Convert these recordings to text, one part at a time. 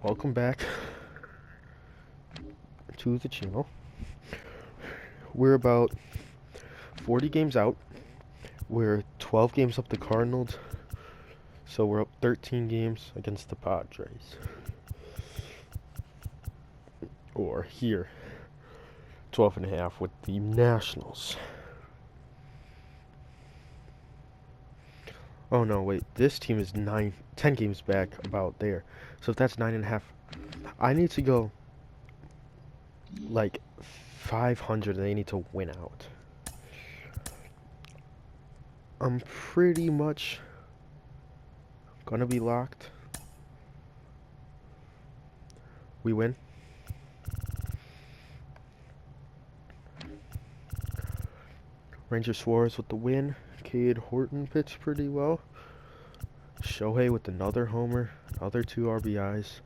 Welcome back to the channel. We're about 40 games out. We're 12 games up the Cardinals, so we're up 13 games against the Padres. Or here, 12 and a half with the Nationals. Oh no, wait, this team is 10 games back about there. So if that's 9.5, I need to go like 500 and they need to win out. I'm pretty much gonna be locked. We win. Ranger Suarez with the win. Cade Horton pitched pretty well. Shohei with another homer, another 2 RBIs.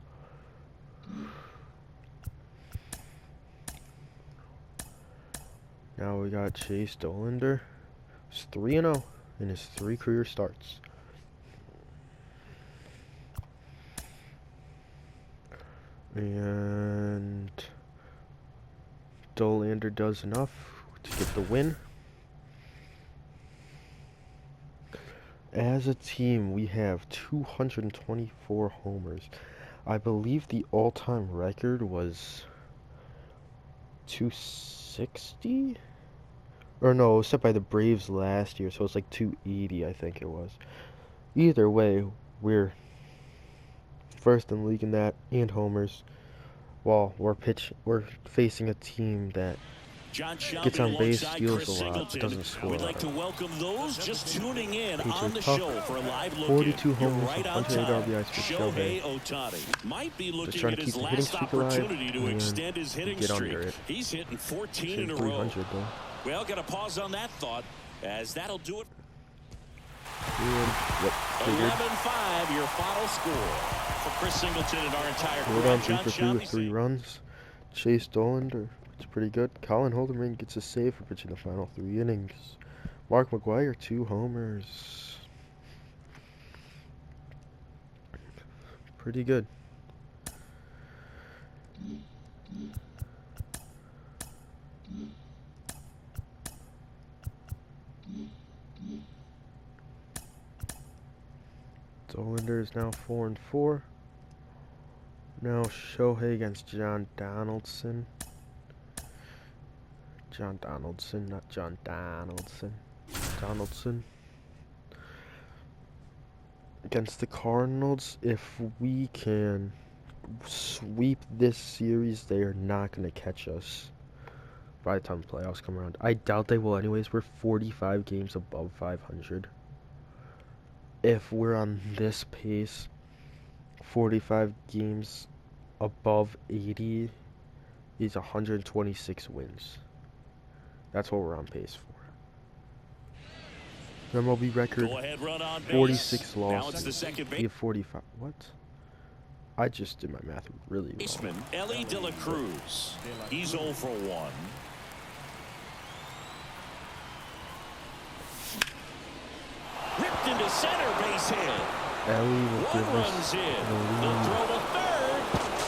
Now we got Chase Dollander. He's 3-0 in his 3 career starts. And Dollander does enough to get the win. As a team, we have 224 homers. I believe the all-time record was 260? Or no, it was set by the Braves last year, so it's like 280, I think it was. Either way, we're first in the league in that and homers. While we're facing a team that gets on base, steals a lot, but doesn't score. We'd like to welcome those just tuning in on the tough. show for a live look. 42 homers, right 108 RBIs for Shohei Shohei. Ohtani might be looking trying at to his keep the hitting last streak alive opportunity to extend his hitting get streak. under it. He's hitting 14 in a 300 row. though. Well, got to pause on that thought, as that'll do it. Yep, 11-5, your final score. For Chris Singleton and our entire we're crew. down 3 for 3 with 3 runs. Chase Dollander, it's pretty good. Colin Holderman gets a save for pitching the final 3 innings. Mark McGwire, 2 homers. Pretty good. Dollander is now 4-4. Now Shohei against John Donaldson. John Donaldson, not John Donaldson. Donaldson. Against the Cardinals, if we can sweep this series, they are not going to catch us by the time the playoffs come around. I doubt they will anyways. We're 45 games above 500. If we're on this pace, 45 games above 80 is 126 wins. That's what we're on pace for. MLB record, 46 losses. Now it's the second base. We have 45. What? I just did my math really wrong. Baseman Ellie De La Cruz. He's 0 for 1. Ripped into center, base hit. Ellie will give One us runs the in. lead. They'll throw to third.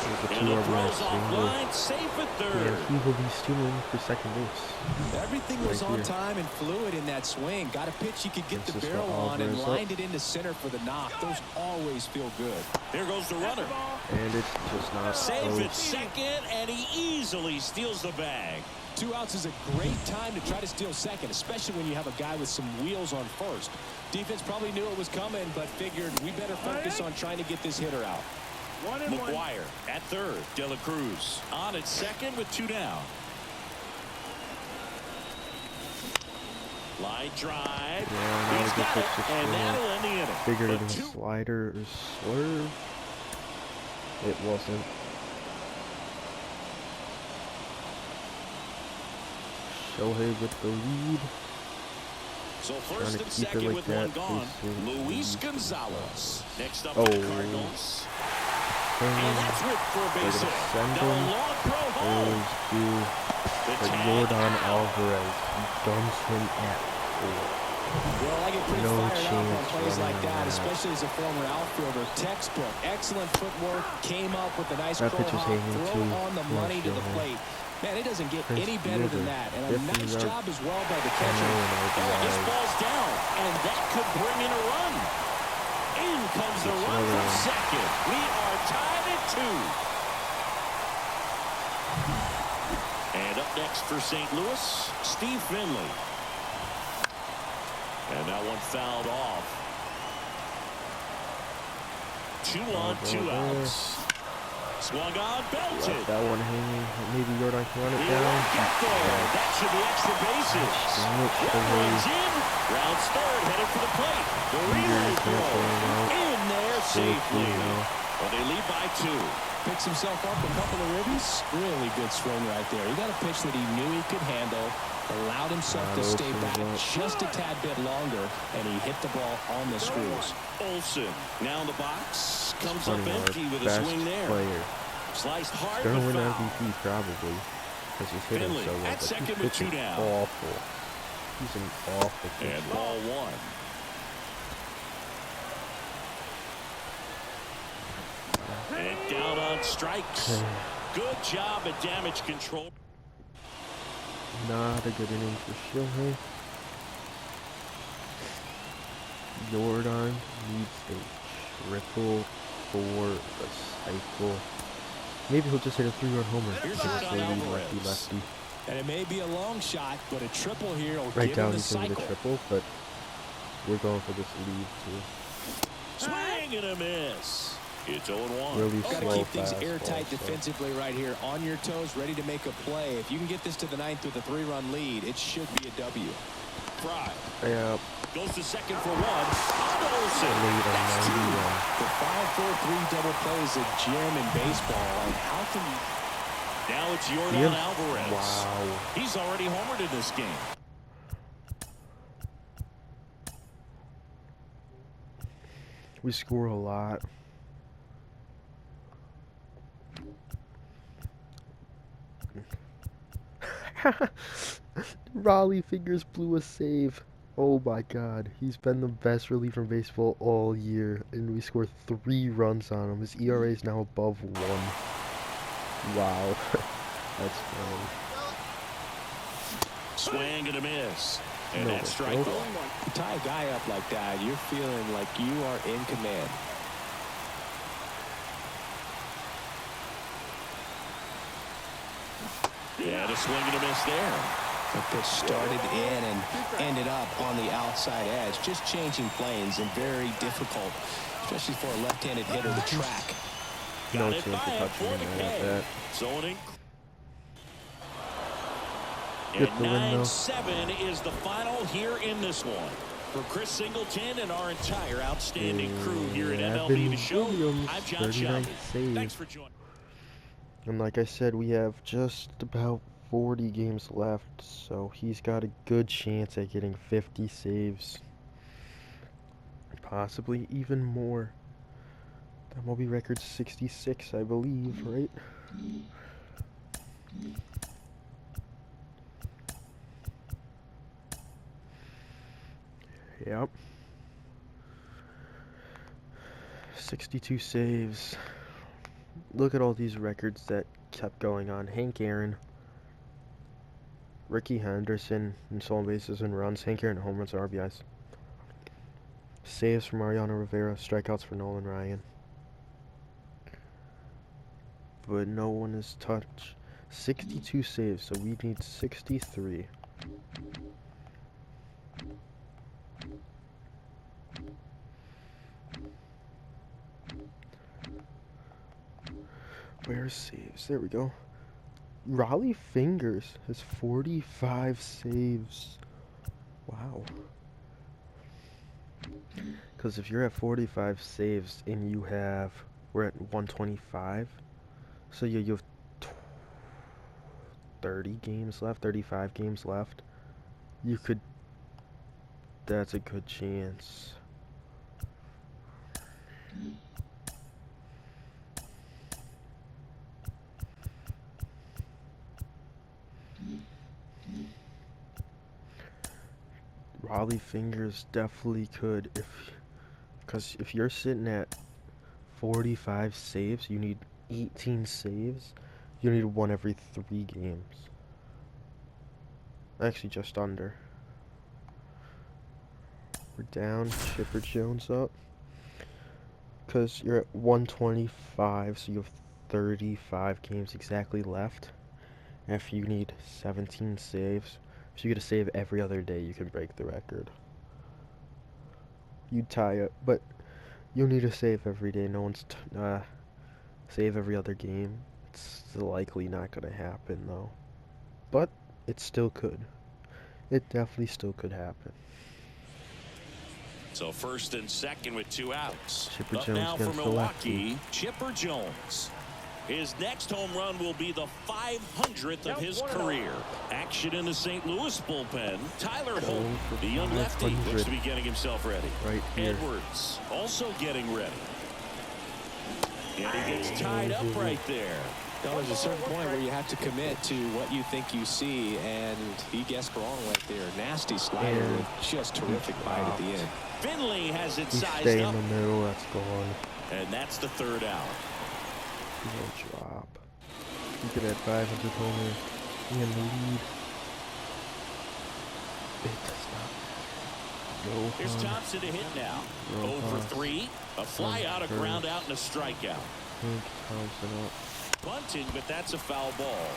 With the And 2 the RBI throw's single. offline, safe at third. And he will be stealing for second base. Everything was Right on here. time and fluid in that swing. Got a pitch you could get the Francisco barrel on and Alvarez lined up. it into center for the knock. Those always feel good. There goes the runner. And it's just not Safe at close. second, and he easily steals the bag. 2 outs is a great time to try to steal second, especially when you have a guy with some wheels on first. Defense probably knew it was coming, but figured we better focus on trying to get this hitter out. McGuire at third. De La Cruz on at second with 2 down. Line drive. Yeah, not He's a good got pitch it, to and swing. that'll end the inning. Figured it But was two- slider or swerve. It wasn't. Shohei with the lead. So Trying first to and keep it second like with that, 1 gone. facing Luis Luis Gonzalez. Next up Oh. for the Cardinals. And that's ripped for a base hit. Send Got a him. long throw home. Always do. The But tag. Jordan Alvarez, he dumps him at 4. Well, I get pretty No fired up on chance plays like running that, that. especially as a former outfielder. Textbook, excellent footwork, came up with a nice That crow pitch was hop, hanging throw too. on the Come on, money to the Shohei. plate. Man, it doesn't get Prince any better than Fielder. that. And a 50 nice yard. job as well by the I catcher. know, Oh, this and ball's down, and that could bring in a run. In comes the It's run another from one. second. We are tied at 2. And up next for St. Louis, Steve Finley. And that one fouled off. 2 on, 2 outs. Swung on, belted. Left that one hanging. Maybe Jordan can run it He down. won't get there. That should be extra bases. Runs in. Rounds third, headed for the plate. The relay throw. In there safely. Well, they lead by 2. Picks himself up a couple of ribbies. Really good swing right there. He got a pitch that he knew he could handle, allowed himself to stay back just a tad bit longer, and he hit the ball on the screws. Olsen now in the box. Comes Funny, up our empty with a best swing there. player. Sliced hard, Gonna but win foul. MVP probably because he's hitting Finley so well. at But second he's with 2 pitching down. awful. He's an awful pitcher. And ball 1. And down on strikes. Good job at damage control. Not a good inning for Shohei. Jordan needs a triple for the cycle. Maybe he'll just hit a 3-run homer. Here's Because Jordan maybe Alvarez. lefty. And it may be a long shot, but a triple here will Right give down him the he's going to cycle. the triple, but we're going for this lead too. Swing and a miss. It's 0-1. Really Got to slow keep things fastball, airtight so. defensively right here. On your toes, ready to make a play. If you can get this to the 9th with a 3-run lead, it should be a W. Fry Yeah, goes to second for 1. On to Olsen. lead on That's 2. 91. The 5-4-3 double play is a gem in baseball. And how can you... Now it's Jordan Yeah. Alvarez. Wow. He's already homered in this game. We score a lot. Raleigh Fingers blew a save. Oh my god. He's been the best reliever in baseball all year. And we scored 3 runs on him. His ERA is now above 1. Wow. That's funny. Swing and a miss. And No, that's strike no. 1. You tie a guy up like that, you're feeling like you are in command. Yeah, a swing and a miss there. The pitch started in and ended up on the outside edge. Just changing planes and very difficult, especially for a left-handed hitter to track. No Got it chance of by him touching for him the like K. that. Zoning. Good And to win, though. 9-7 is the final here in this one. For Chris Singleton and our entire outstanding crew here at MLB The Show, Williams, I'm John 39 Shelby. save. Thanks for joining. And like I said, we have just about 40 games left, so he's got a good chance at getting 50 saves. Possibly even more. That MLB record's 66, I believe, right? Yep. 62 saves. Look at all these records that kept going on. Hank Aaron, Ricky Henderson in stolen bases and runs. Hank Aaron home runs and RBIs. Saves for Mariano Rivera. Strikeouts for Nolan Ryan. But no one has touched 62 saves, so we need 63. Where's saves? There we go. Raleigh Fingers has 45 saves. Wow. Because if you're at 45 saves and you have... We're at 125. So yeah, you have 30 games left, 35 games left. You could... That's a good chance. Raleigh Fingers definitely could because if you're sitting at 45 saves, you need 18 saves. You need one every 3 games. Actually, just under. We're down. Chipper Jones up. Because you're at 125, so you have 35 games exactly left. And if you need 17 saves, if you get a save every other day, you can break the record. You'd tie it, but you'll need a save every day. No one's save every other game. It's likely not going to happen, though. But it still could. It definitely still could happen. So first and second with 2 outs. Chipper Up Jones now for against the Milwaukee, lefty. Chipper Jones. His next home run will be the 500th of his career. Action in the St. Louis bullpen. Tyler Holt, the young lefty, looks to be getting himself ready. Right here. Edwards also getting ready. And he gets tied up right there. Well, there's a certain point where you have to commit to what you think you see, and he guessed wrong right there. Nasty slider, And just terrific bite at the end. Finley has it You sized stay up. in the middle, that's gone. And that's the 3rd out. No drop. You get that 500 homer in the lead. It does not. Here's Thompson to hit now. 0 for 3. A fly out, a ground out, and a strikeout. Thompson up. Bunting, but that's a foul ball.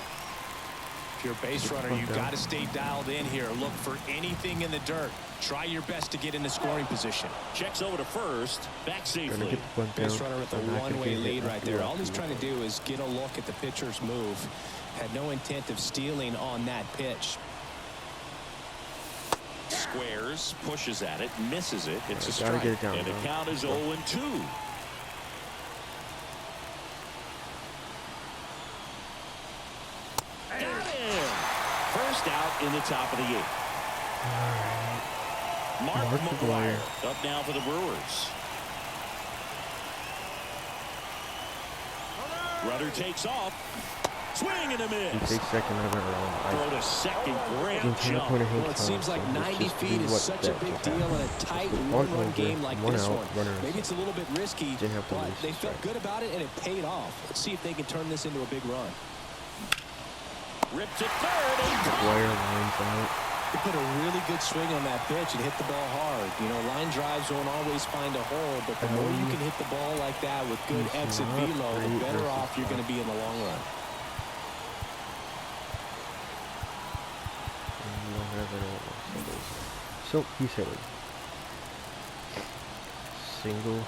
If you're a base runner, you've got to stay dialed in here. Look for anything in the dirt. Try your best to get in the scoring position. Checks over to first. Back safely. Get the bunt Base down. runner with a They're not gonna one-way get lead hit. right there. All he's trying to do is get a look at the pitcher's move. Had no intent of stealing on that pitch. Squares, pushes at it, misses it. It's a Gotta strike. get it down, And the bro. count is 0-2. Got him! First out in the top of the 8th. Mark McGuire up now for the Brewers. Rudder takes off. Swing and a He miss. takes second over around. Throw to second. Great jump. Well, it seems like 90 feet is such a big deal in a tight one-run game like this one. Maybe it's a little bit risky, but they felt good about it, and it paid off. Let's see if they can turn this into a big run. Ripped to third. And McGuire lines out. He put a really good swing on that pitch and hit the ball hard. You know, line drives won't always find a hole, but the more you can hit the ball like that with good exit velo, the better off you're going to be in the long run. So he's hitting. Single.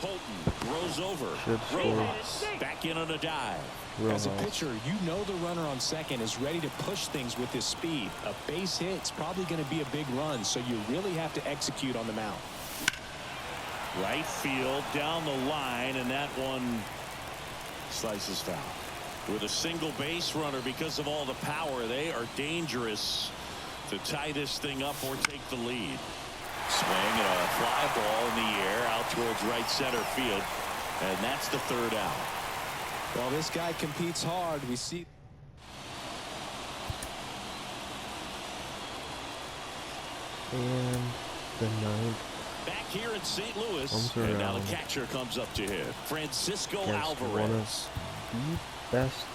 Holton rolls over. Should score. Rojas back in on a dive. As a pitcher, you know the runner on second is ready to push things with his speed. A base hit's probably going to be a big run, so you really have to execute on the mound. Right field down the line, and that one slices foul. With a single base runner, because of all the power, they are dangerous to tie this thing up or take the lead. Swing and a fly ball in the air out towards right center field, and that's the 3rd out. Well, this guy competes hard. We see. And the 9th. Back here in St. Louis, Comes and now the around. catcher comes up to him. Francisco Against one Alvarez. of the best,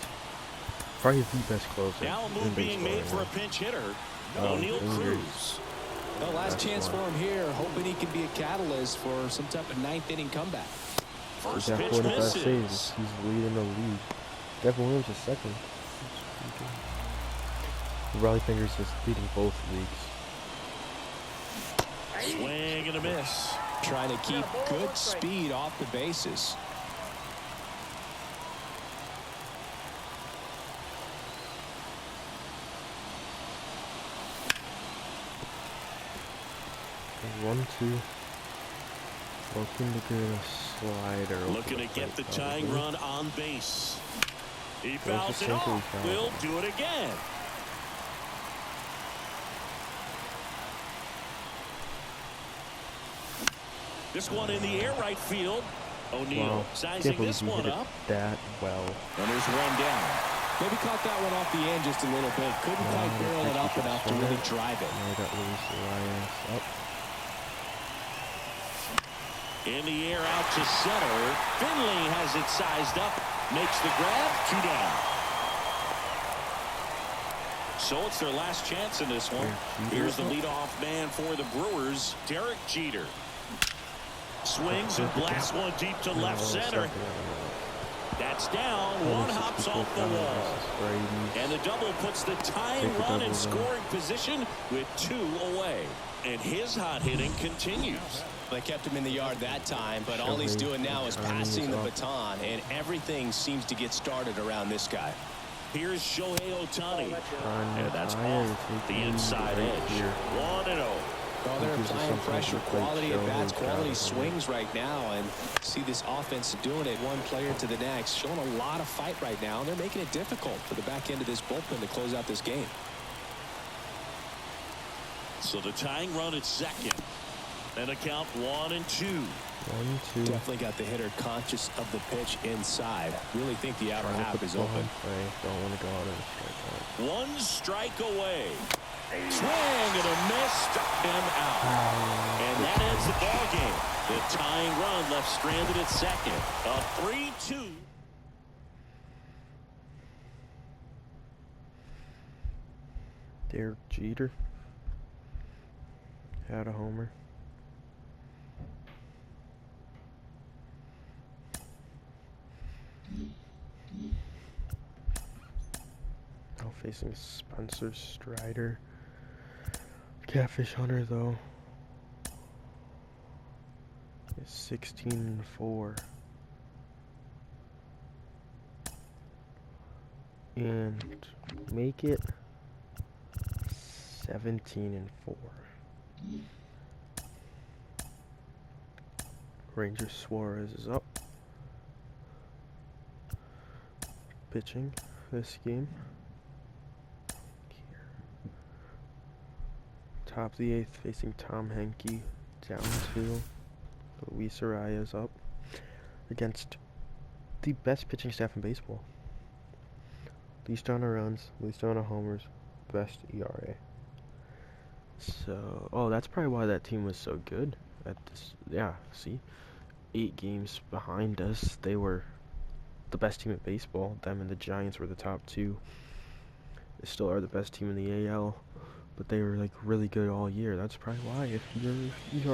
probably the best closer. Now a in move being baseball made for a right pinch hitter. now. O'Neal Injuries. Cruz. Well, last That's chance why. for him here, hoping he can be a catalyst for some type of 9th-inning comeback. He's First got pitch 45 saves. misses. He's leading the league. Devin Williams is second. Raleigh Fingers is leading both leagues. Swing and a miss. Trying to keep good speed off the bases. And 1-2. Looking to get a slider. over Looking to the get the plate, tying probably. run on base. He There's fouls a it single off. foul. We'll do it again. This one in the air right field. O'Neal Wow. sizing Can't believe this he one hit it up. that well. And there's one down. Maybe caught that one off the end just a little bit. Couldn't quite barrel it up enough to really drive it. I got Luis Arias up. In the air out to center. Finley has it sized up. Makes the grab. 2 down. So it's their last chance in this one. Here's the leadoff man for the Brewers, Derek Jeter. Swings and blasts one deep to left center. That's down. One hops off the wall. And the double puts the tying run in scoring position with 2 away. And his hot hitting continues. They kept him in the yard that time, but all he's doing now is passing the baton, and everything seems to get started around this guy. Here's Shohei Ohtani. And that's off the inside edge. 1-0. Well, they're applying pressure, quality at bats, quality swings right now, and see this offense doing it one player to the next, showing a lot of fight right now, and they're making it difficult for the back end of this bullpen to close out this game. So the tying run at second. And a count 1-2. 1-2. Definitely got the hitter conscious of the pitch inside. Really think the outer half is open. Don't want to go out of the strike. 1 strike away. Swing and a miss. Struck him out. And that ends the ball game. The tying run left stranded at second. A 3-2. Derek Jeter had a homer. Now facing Spencer Strider. Catfish Hunter though is 16-4. And make it 17-4. Ranger Suarez is up. Pitching this game. Here. Top of the 8th facing Tom Henke. Down 2. Luis Arias up. Against the best pitching staff in baseball. Least amount of runs, least amount of homers, best ERA. So, oh, that's probably why that team was so good at this. Yeah, see? 8 games behind us. They were the best team at baseball. Them and the Giants were the top 2. They still are the best team in the AL, but they were like really good all year. That's probably why. If you're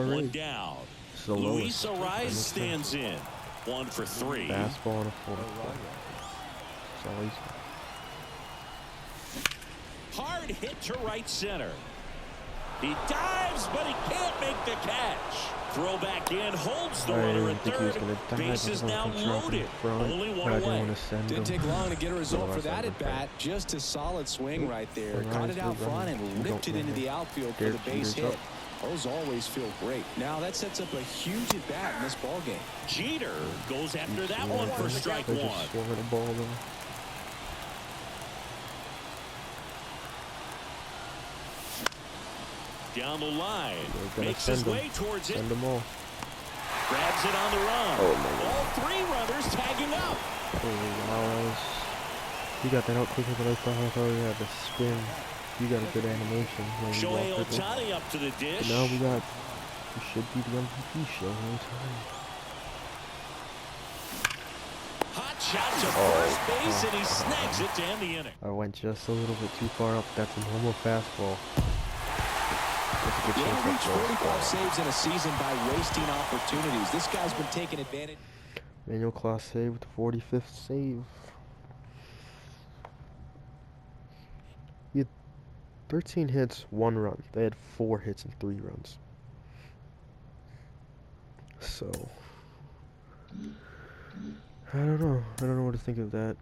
ERA, 1 down. it's the Luis lowest. Arias stands in. 1 for 3. Fastball and a full. That's all he's got. Hard hit to right center. He dives, but he can't make the catch. Throw back in, holds the runner at third. Base is now loaded. Only 1 away. Didn't take long to get a result for that at bat. Just a solid swing right there. Caught it out front and ripped it into the outfield for the base hit. Those always feel great. Now that sets up a huge at bat in this ball game. Jeter goes after that one for strike 1. Down the line, makes his way towards it. Send them all. Grabs it on the run. Oh my God. All 3 runners tagging up. Oh wow, you got that out quicker than I thought. I thought you had to spin. You got a good animation. Shohei Ohtani up to the dish. Now we should be the MVP. Shohei Ohtani. Hot shot to first base, and he snags it to end the inning. I went just a little bit too far up. That's a normal fastball. He only reached 45 saves in a season by wasting opportunities. This guy's been taking advantage. Manuel Clase with the 45th save. He had 13 hits, 1 run. They had 4 hits and 3 runs. So, I don't know. I don't know what to think of that.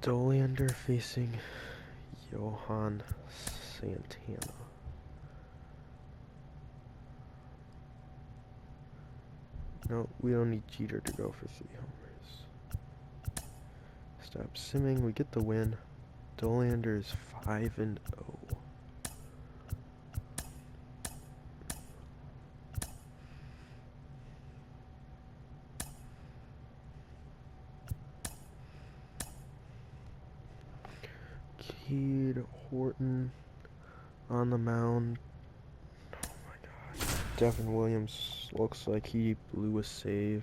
Dollander facing Johan Santana. No, we don't need Jeter to go for 3 homers. Stop simming. We get the win. Dollander is 5-0. Horton on the mound. Oh my god. Devin Williams looks like he blew a save.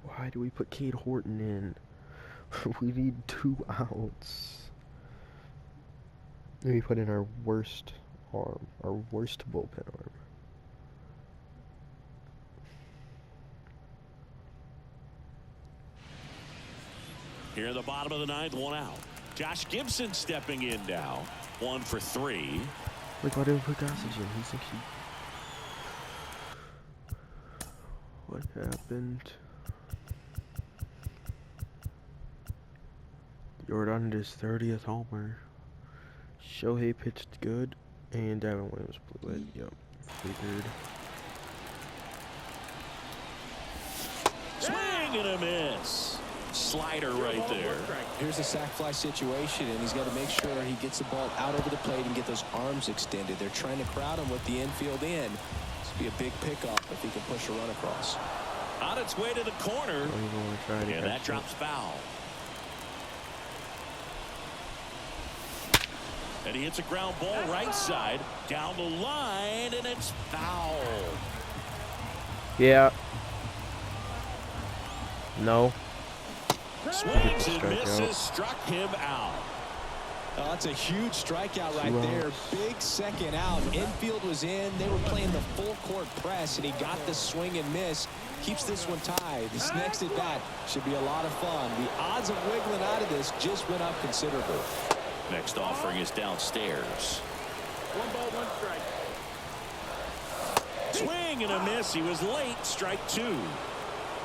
Why do we put Cade Horton in? We need 2 outs. We put in our worst arm, our worst bullpen arm. Here in the bottom of the 9th, 1 out. Josh Gibson stepping in now. 1 for 3. Like, why didn't we put Gossage in? He's actually... What happened? Jordan his 30th homer. Shohei pitched good, and Devin Williams blew it. Yep, figured. Swing and a miss. Slider right there. Here's a sac fly situation, and he's got to make sure he gets the ball out over the plate and get those arms extended. They're trying to crowd him with the infield in. This would be a big pickup if he can push a run across. On its way to the corner, and that drops foul. And he hits a ground ball right side down the line, and it's foul. Yeah. No. Swings and misses, struck him out. Oh, that's a huge strikeout right there. Big second out. Infield was in. They were playing the full court press, and he got the swing and miss. Keeps this one tied. This next at bat should be a lot of fun. The odds of wiggling out of this just went up considerably. Next offering is downstairs. 1 ball, 1 strike. Swing and a miss. He was late. Strike 2.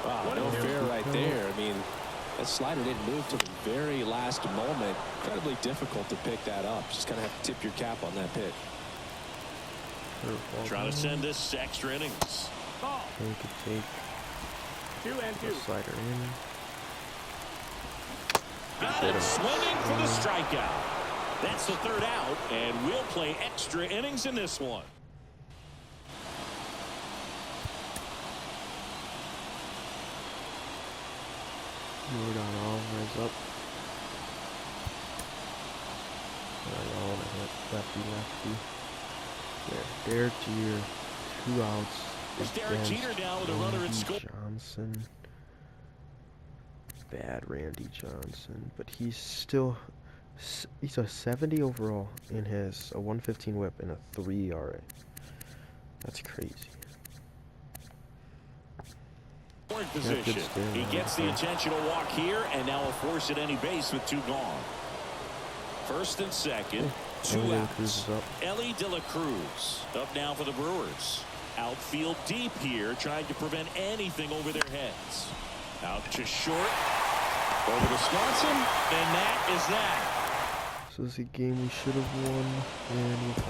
Wow, no fair right there. I mean, that slider didn't move to the very last moment. Incredibly difficult to pick that up. Just kind of have to tip your cap on that pitch. Trying to send this extra innings. Ball. We could take 2 and 2. the slider in. Got it. Swinging for the strikeout. That's the 3rd out, and we'll play extra innings in this one. Jordan Alvarez up. I want to hit lefty. Derek Jeter, 2 outs. There's Derek Jeter now with a runner at score. Johnson. Bad Randy Johnson, but he's a 70 overall and has a 115 whip and a 3 ERA. That's crazy. Position. He gets the intentional walk here, and now a force at any base with 2 gone. 1st and 2nd, 2 outs. Ellie De La Cruz up now for the Brewers. Outfield deep here, trying to prevent anything over their heads. Out to short. Over to Swanson, and that is that. So this is a game we should have won, and if I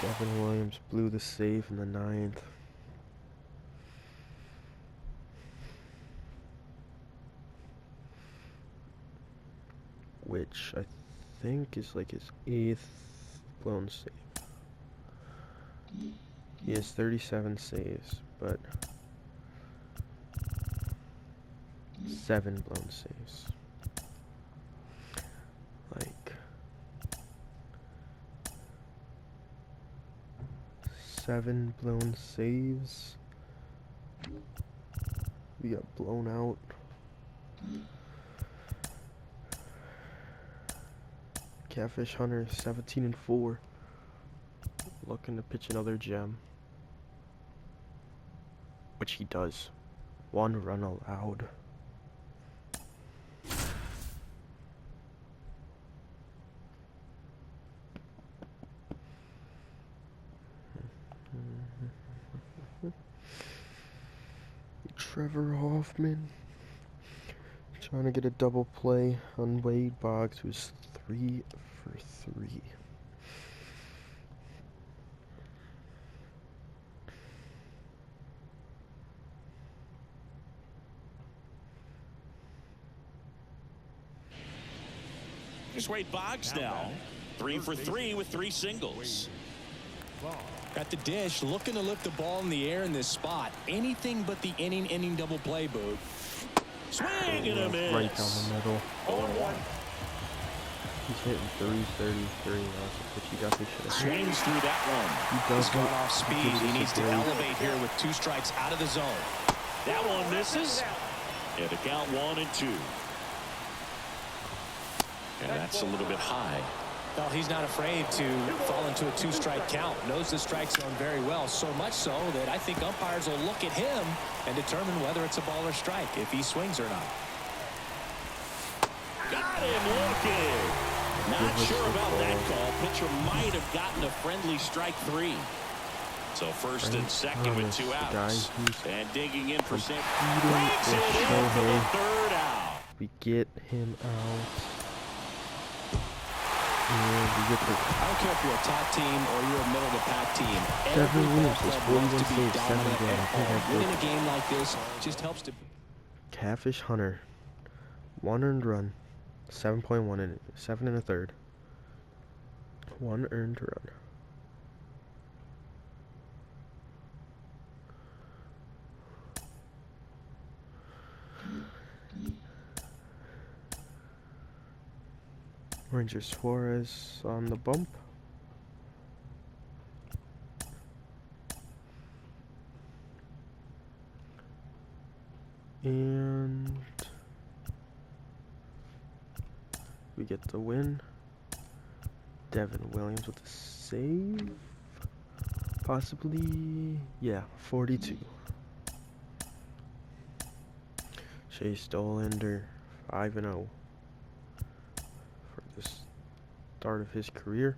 lose, Devin Williams blew the save in the 9th. Which I think is like his 8th blown save. He has 37 saves, but 7 blown saves. Like 7 blown saves. We got blown out. Catfish Hunter 17-4. Looking to pitch another gem. Which he does. 1 run allowed. Trevor Hoffman trying to get a double play on Wade Boggs, who's 3 for 3. Here's Wade Boggs now. 3 for 3 with 3 singles. Ball. At the dish, looking to lift the ball in the air in this spot. Anything but the inning double play, Boot. Swing and a miss. Right down the middle. 0-1. He's hitting 333. But you got this shit. Swings through that one. He He's does gone it. off speed. gives He us a needs to break. elevate here with 2 strikes out of the zone. That one misses. And a count 1-2. And that's a little bit high. Well, he's not afraid to fall into a 2-strike count. Knows the strike zone very well, so much so that I think umpires will look at him and determine whether it's a ball or strike, if he swings or not. Got him looking. Not sure about that call. Pitcher might have gotten a friendly strike 3. So first and second with 2 outs. And digging in for Sam. Breaks it in for the 3rd out. We get him out. And we get the I don't care if you're a top team or you're a middle-of-the-pack team. Every Williams ball was club wants to 41 be saves, 7 dominant games. at home. Winning a game like this just helps to... Catfish Hunter. 1 earned run. 7.1 in 7 and a third. 1 earned run. Ranger Suarez on the bump. And we get the win. Devin Williams with a save. Possibly, yeah, 42. Chase Dollander, 5-0 for the start of his career.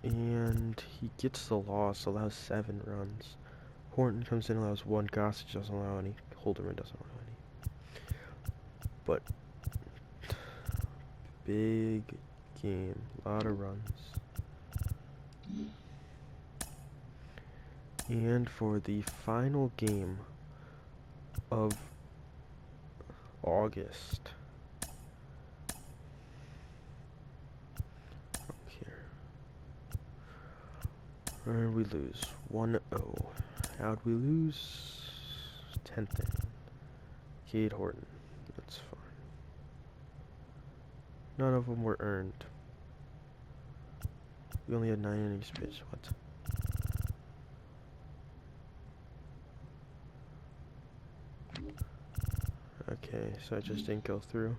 And he gets the loss, allows 7 runs. Horton comes in, allows 1. Gossage doesn't allow any. Holderman doesn't allow any. But big game, a lot of runs. And for the final game of August, here, where did we lose? 1-0. How'd we lose? 10th inning. Cade Horton. That's fine. None of them were earned. We only had 9 innings pitched. What? Okay, so it just didn't go through.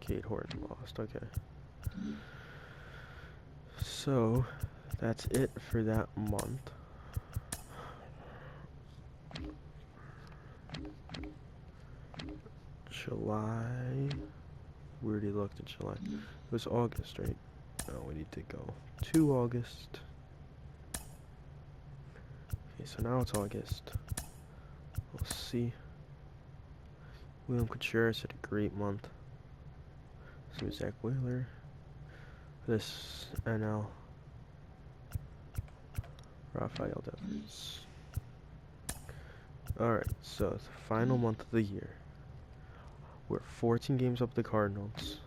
Cade Horton lost. Okay. So that's it for that month. July. We already looked at July. It was August, right? No, we need to go to August. Okay, so now it's August. We'll see. William Contreras had a great month. So Zach Wheeler. This NL. Rafael Devers. Alright, so the final month of the year. We're 14 games up the Cardinals.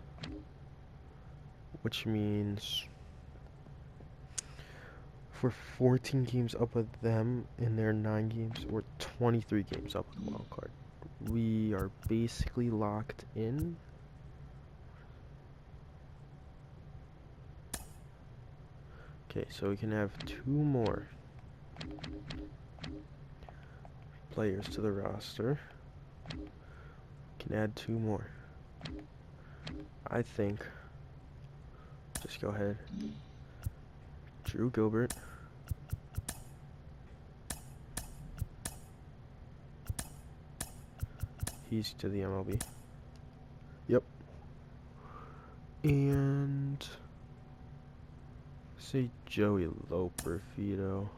Which means if we're 14 games up with them in their 9 games, we're 23 games up with the wild card. We are basically locked in. Okay, so we can have 2 more players to the roster. Can add 2 more. I think. Just go ahead. Drew Gilbert. He's to the MLB. Yep. And say Joey Loperfido.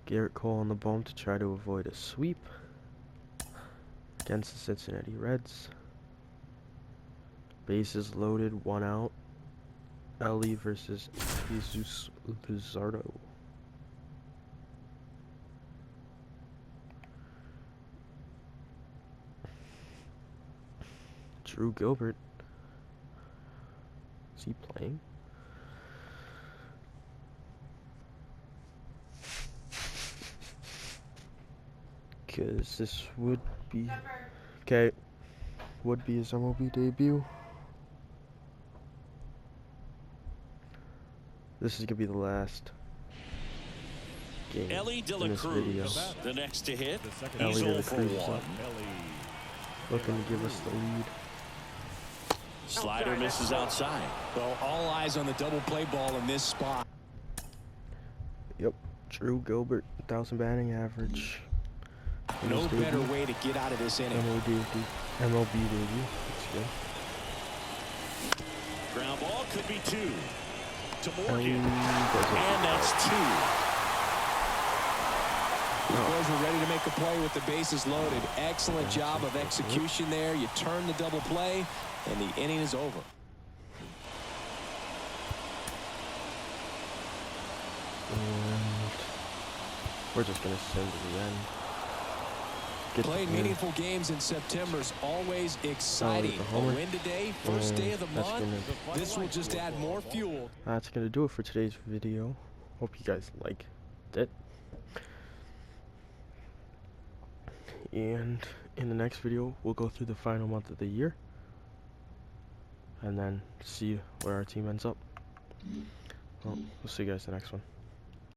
Garrett Cole on the bump to try to avoid a sweep against the Cincinnati Reds. Bases loaded, 1 out. Ellie versus Jesus Luzardo. Drew Gilbert. Is he playing? Because this would be... Okay. Would be his MLB debut. This is going to be the last game Ellie De La in this video. Cruz, the next to hit. Ellie He's De La 0 for Cruz 1. looking to give us the lead. Slider misses outside. Well, all eyes on the double play ball in this spot. Yep. Drew Gilbert, 1,000 batting average. No better way to get out of this inning. MLB debut. That's good. Ground ball could be 2 to Ellie Morgan. doesn't- And that's 2. The boys were ready to make a play with the bases loaded. Excellent job of execution there. You turn the double play, and the inning is over. And we're just going to send to the end. Playing meaningful games in September is always exciting. A homer. win today, first day of the That's month. gonna- This will just add more fuel. That's going to do it for today's video. Hope you guys liked it. And in the next video, we'll go through the final month of the year. And then see where our team ends up. Well, we'll see you guys in the next one.